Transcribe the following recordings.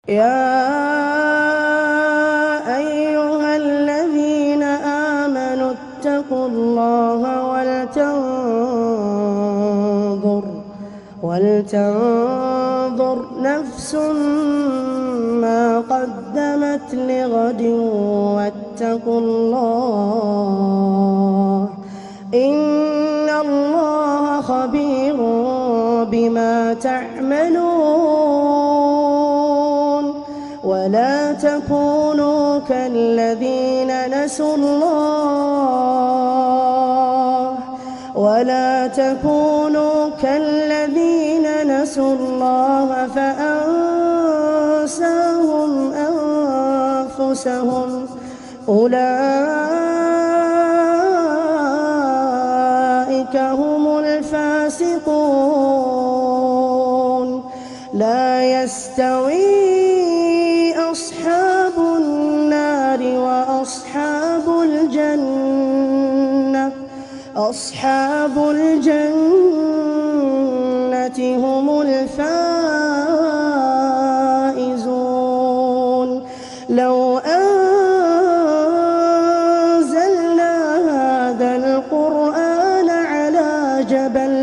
يا أيها الذين آمنوا اتقوا الله ولتنظر نفس ما قدمت لغد واتقوا الله إن الله خبير بما تعملون. ولا تكونوا كالذين نسوا الله فأنساهم أنفسهم أولئك هم الفاسقون. لا يستوي أصحاب النار وأصحاب الجنة هم الفائزون. لو أنزلنا هذا القرآن على جبل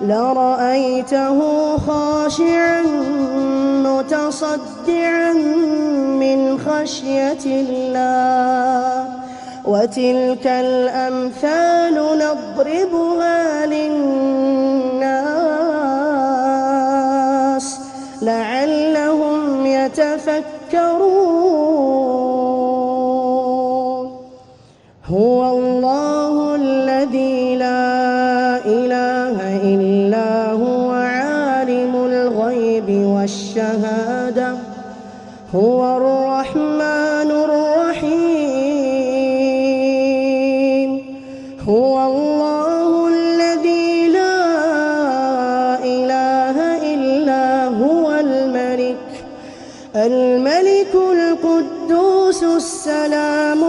لرأيته خاشعا متصدعا من خشية الله. وتلك الأمثال نضربها للناس لعلهم يتفكرون. هو الله الذي لا إله إلا هو عالم الغيب والشهادة هو الرحمن الرحيم. هو الله الذي لا إله إلا هو الملك القدوس السلام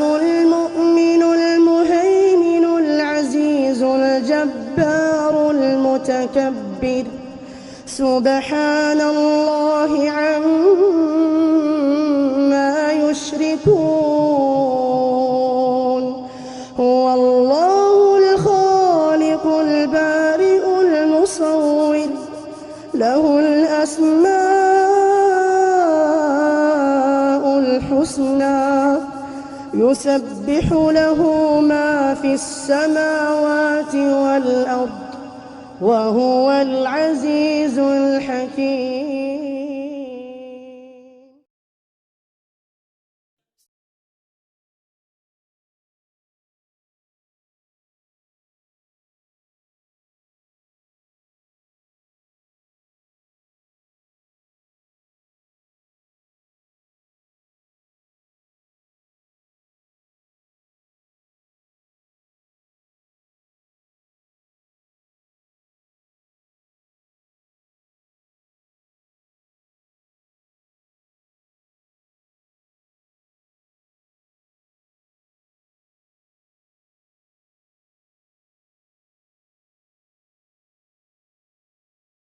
المؤمن المهيمن العزيز الجبار المتكبر. سبحان الله عما يشركون. هو الله الخالق البارئ المصور له الأسماء الحسنى يسبح له ما في السماوات والأرض وهو العزيز الحكيم.